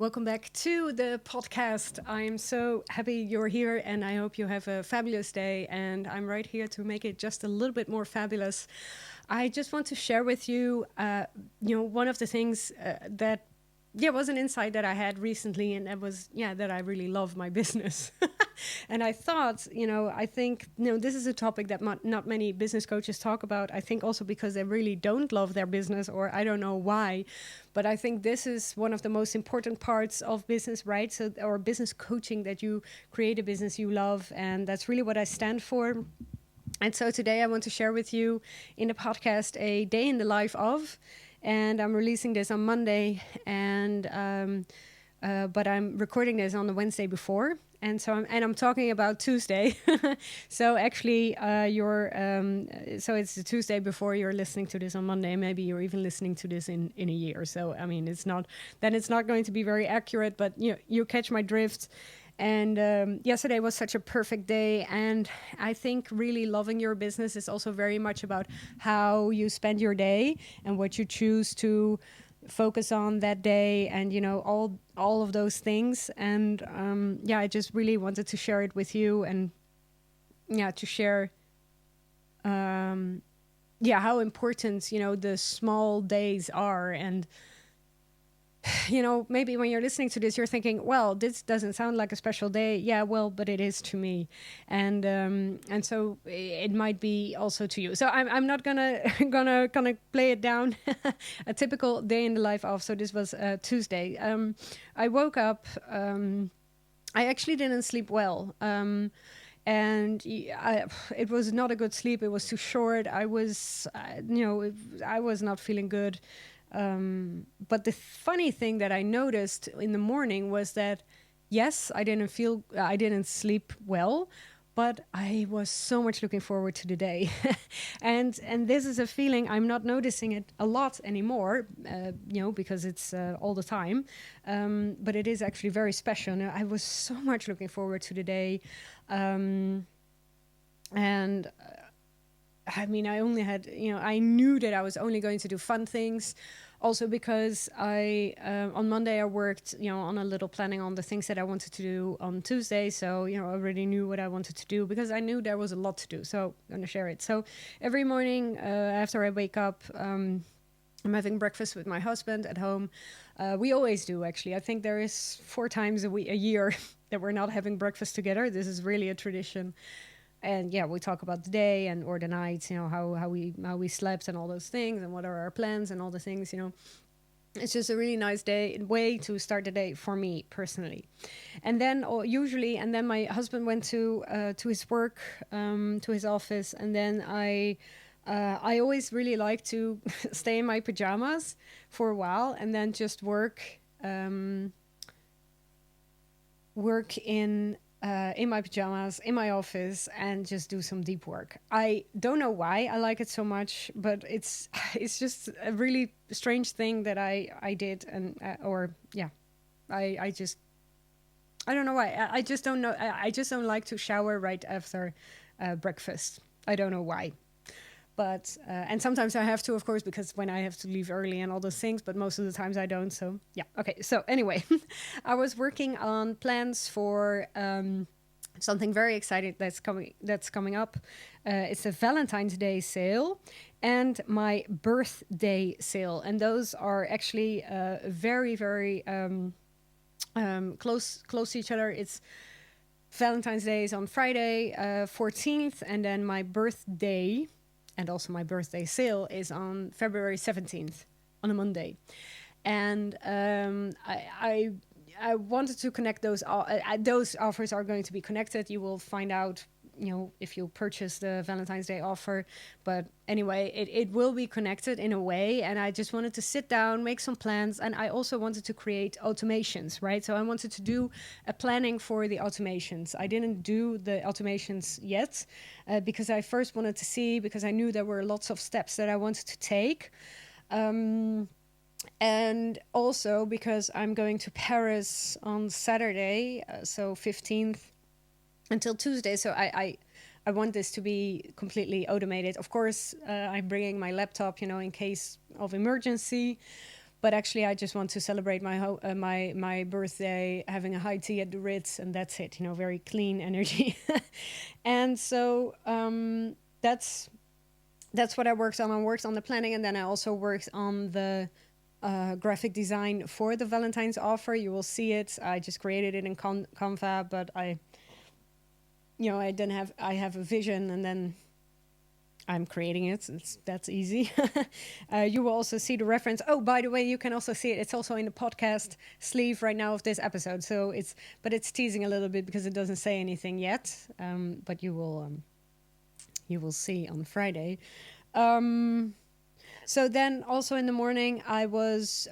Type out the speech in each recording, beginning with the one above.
Welcome back to the podcast. I'm so happy you're here and I hope you have a fabulous day. And I'm right here to make it just a little bit more fabulous. I just want to share with you, one of the things that was an insight that I had recently, and that was, that I really love my business. And I thought, I think, this is a topic that not many business coaches talk about. I think also because they really don't love their business, or I don't know why. But I think this is one of the most important parts of business, right? So, or business coaching, that you create a business you love. And that's really what I stand for. And so today I want to share with you in the podcast a day in the life of, and I'm releasing this on Monday, and but I'm recording this on the Wednesday before, and so I'm talking about Tuesday. So actually, so it's the Tuesday before you're listening to this on Monday. Maybe you're even listening to this in a year. So I mean, it's not going to be very accurate, but you catch my drift. And yesterday was such a perfect day. And I think really loving your business is also very much about how you spend your day and what you choose to focus on that day, and all of those things. And I just really wanted to share it with you, and to share how important the small days are. And maybe when you're listening to this, you're thinking, well, this doesn't sound like a special day. Yeah, well, but it is to me. And so it might be also to you. So I'm not gonna play it down a typical day in the life of. So this was Tuesday. I woke up. I actually didn't sleep well. And it was not a good sleep. It was too short. I was not feeling good. But the funny thing that I noticed in the morning was that, yes, I didn't sleep well, but I was so much looking forward to the day. and this is a feeling I'm not noticing it a lot anymore, because it's all the time. But it is actually very special. Now, I was so much looking forward to the day. I mean, I only had, I knew that I was only going to do fun things. Also because on Monday I worked, on a little planning on the things that I wanted to do on Tuesday. So, I already knew what I wanted to do because I knew there was a lot to do. So I'm going to share it. So every morning after I wake up, I'm having breakfast with my husband at home. We always do, actually. I think there is 4 times a year that we're not having breakfast together. This is really a tradition. And we talk about the day or the night, how we slept and all those things, and what are our plans and all the things. It's just a really nice way to start the day for me personally. And then my husband went to his work, to his office, and then I always really like to stay in my pajamas for a while and then just work in my pajamas, in my office, and just do some deep work. I don't know why I like it so much, but it's just a really strange thing that I did, and I don't know why. I just don't know. I just don't like to shower right after breakfast. I don't know why. But and sometimes I have to, of course, because when I have to leave early and all those things, but most of the times I don't. So okay. So anyway, I was working on plans for something very exciting that's coming up. It's a Valentine's Day sale and my birthday sale, and those are actually very, very close to each other. It's Valentine's Day is on Friday, 14th, and then my birthday. And also my birthday sale is on February 17th, on a Monday. And I wanted to connect those. Those offers are going to be connected. You will find out, if you purchase the Valentine's Day offer. But anyway, it will be connected in a way. And I just wanted to sit down, make some plans. And I also wanted to create automations, right? So I wanted to do a planning for the automations. I didn't do the automations yet because I first wanted to see, because I knew there were lots of steps that I wanted to take. And also because I'm going to Paris on Saturday, so 15th, until Tuesday. So I want this to be completely automated. Of course, I'm bringing my laptop, in case of emergency. But actually, I just want to celebrate my birthday, having a high tea at the Ritz, and that's it. Very clean energy. And so that's what I worked on. I worked on the planning, and then I also worked on the graphic design for the Valentine's offer. You will see it. I just created it in Canva, but I have a vision, and then I'm creating it. That's easy. You will also see the reference. Oh, by the way, you can also see it. It's also in the podcast sleeve right now of this episode. So it's teasing a little bit because it doesn't say anything yet. But you will see on Friday. So then also in the morning, I was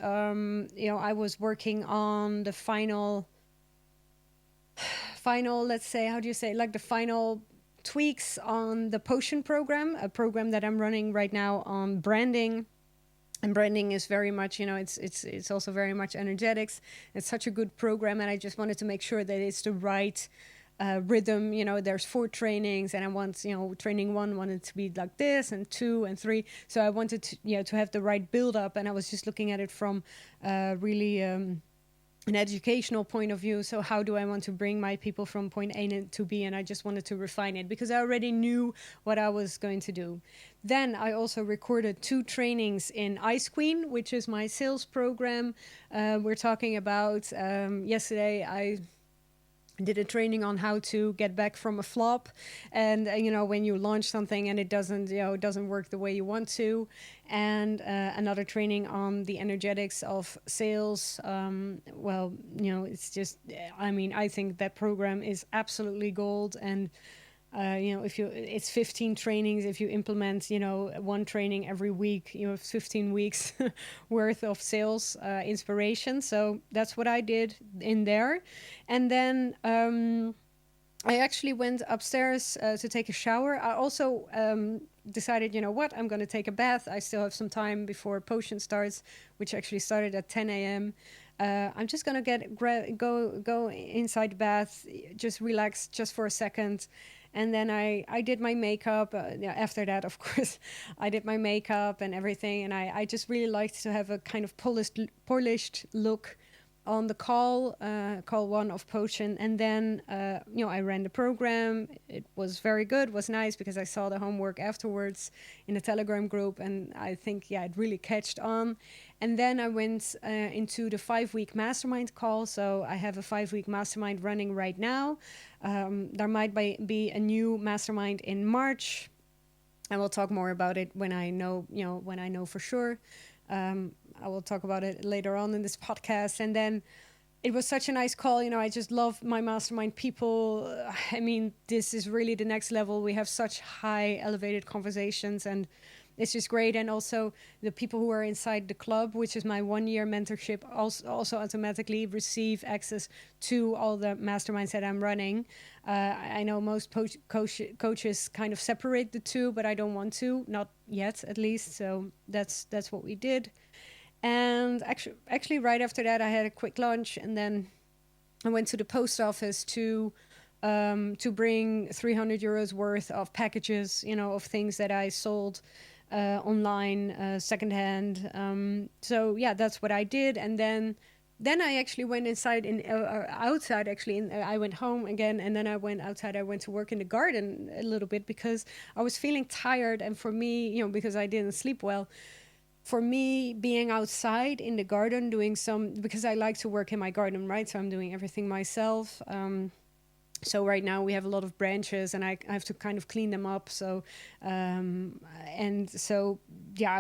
working on the final, let's say, how do you say, like the final tweaks on the potion program, a program that I'm running right now on branding. And branding is very much, it's also very much energetics. It's such a good program, and I just wanted to make sure that it's the right rhythm. There's 4 trainings, and I want, training 1 wanted to be like this, and 2 and 3. So I wanted to have the right build up, and I was just looking at it from really an educational point of view. So how do I want to bring my people from point A to B? And I just wanted to refine it because I already knew what I was going to do. Then I also recorded 2 trainings in Ice Queen, which is my sales program. We're talking about yesterday I did a training on how to get back from a flop, and when you launch something and it doesn't work the way you want to, and another training on the energetics of sales. It's just, I think that program is absolutely gold. And it's 15 trainings. If you implement, 1 training every week, you have 15 weeks worth of sales inspiration. So that's what I did in there. And then I actually went upstairs to take a shower. I also decided, I'm going to take a bath. I still have some time before potion starts, which actually started at 10 a.m. I'm just going to go inside the bath, just relax just for a second. And then I did my makeup. After that, of course, I did my makeup and everything. And I just really liked to have a kind of polished look on the call 1 of Potion. And then, I ran the program. It was very good, was nice because I saw the homework afterwards in the Telegram group. And I think, it really catched on. And then I went into the 5-week mastermind call. So I have a 5-week mastermind running right now. There might be a new mastermind in March. I will talk more about it when I know for sure. I will talk about it later on in this podcast. And then it was such a nice call. I just love my mastermind people. This is really the next level. We have such high elevated conversations, and it's just great. And also the people who are inside the club, which is my 1-year mentorship, also automatically receive access to all the masterminds that I'm running. I know most coaches kind of separate the 2, but I don't want to, not yet at least. So that's what we did. And actually right after that, I had a quick lunch, and then I went to the post office to bring 300 euros worth of packages, of things that I sold online, secondhand. So that's what I did. And then I actually went outside. Actually, I went home again, and then I went outside. I went to work in the garden a little bit because I was feeling tired, and for me, because I didn't sleep well. For me, being outside in the garden because I like to work in my garden, right? So I'm doing everything myself. So right now we have a lot of branches, and I have to kind of clean them up. So, I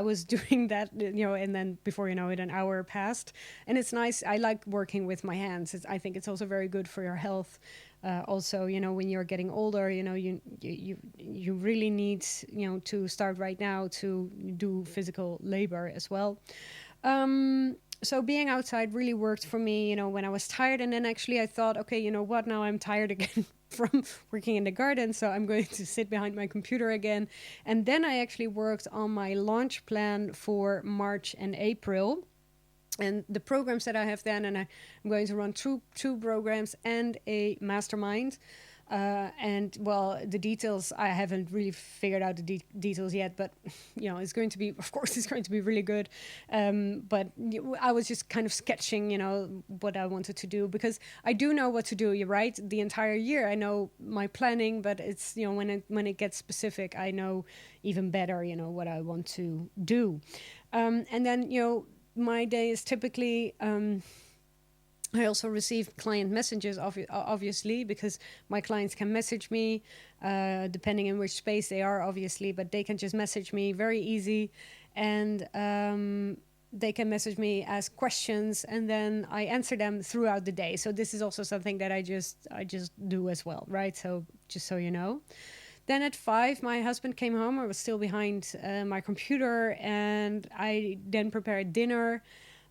was doing that, and then before you know it, an hour passed. And it's nice. I like working with my hands. I think it's also very good for your health. Also, when you're getting older, you really need, to start right now to do physical labor as well. So being outside really worked for me, when I was tired. And then actually I thought, okay, you know what? Now I'm tired again from working in the garden. So I'm going to sit behind my computer again. And then I actually worked on my launch plan for March and April. And the programs that I have then, and I'm going to run two programs and a mastermind. And well, the details, I haven't really figured out the details yet, but it's going to be, of course, it's going to be really good. But I was just kind of sketching, what I wanted to do, because I do know what to do. You're right. The entire year, I know my planning, but it's, when it gets specific, I know even better, what I want to do. And then, my day is typically, I also receive client messages, obviously, because my clients can message me, depending in which space they are, obviously, but they can just message me, very easy. And they can message me, ask questions, and then I answer them throughout the day. So this is also something that I just do as well, right? So just so you know. Then at 5, my husband came home. I was still behind my computer, and I then prepared dinner.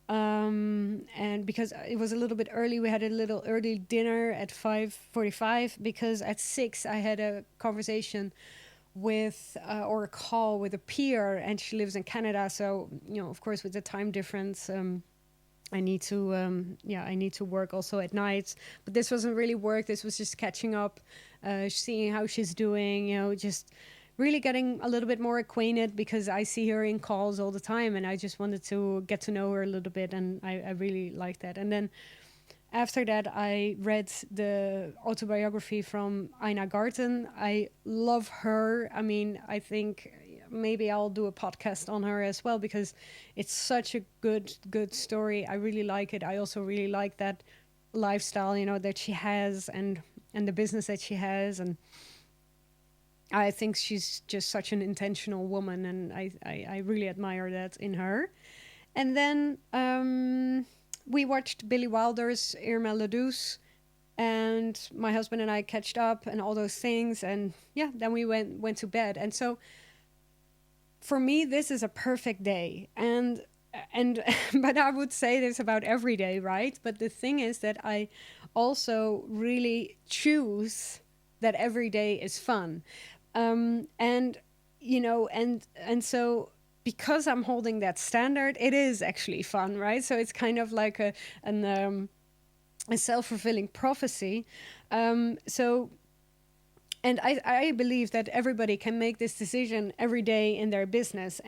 And because it was a little bit early, we had a little early dinner at 5:45, because at 6 I had a conversation with or a call with a peer, and she lives in Canada. So, of course, with the time difference, I need to work also at night. But this wasn't really work. This was just catching up, seeing how she's doing, just really getting a little bit more acquainted, because I see her in calls all the time, and I just wanted to get to know her a little bit, and I really like that. And then after that, I read the autobiography from Ina Garten. I love her. I mean, I think maybe I'll do a podcast on her as well, because it's such a good story. I really like it. I also really like that lifestyle, that she has, and the business that she has, and I think she's just such an intentional woman, and I really admire that in her. And then we watched Billy Wilder's Irma la Douce, and my husband and I catched up and all those things, and then we went to bed. And so for me, this is a perfect day. And but I would say this about every day, right? But the thing is that I also really choose that every day is fun. And so because I'm holding that standard, it is actually fun, right? So it's kind of like a self-fulfilling prophecy. So, and I believe that everybody can make this decision every day in their business,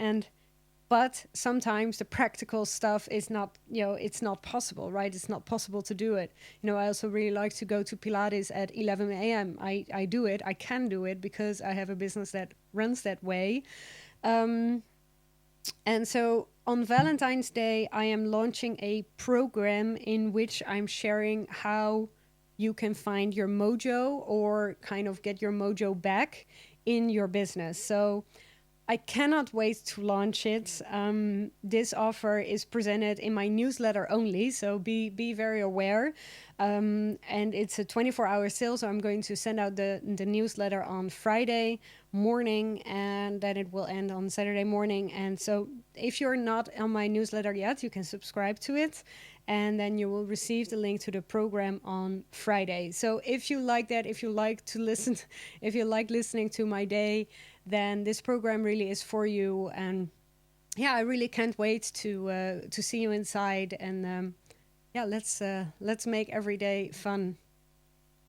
but sometimes the practical stuff is not, it's not possible, right? It's not possible to do it. I also really like to go to Pilates at 11 a.m. I do it. I can do it because I have a business that runs that way. And so on Valentine's Day, I am launching a program in which I'm sharing how you can find your mojo, or kind of get your mojo back in your business. So I cannot wait to launch it. This offer is presented in my newsletter only, so be very aware. And it's a 24-hour sale, so I'm going to send out the newsletter on Friday morning, and then it will end on Saturday morning. And so if you're not on my newsletter yet, you can subscribe to it, and then you will receive the link to the program on Friday. So if you like that, if you like to listen, if you like listening to my day, then this program really is for you. And I really can't wait to see you inside. And let's make every day fun.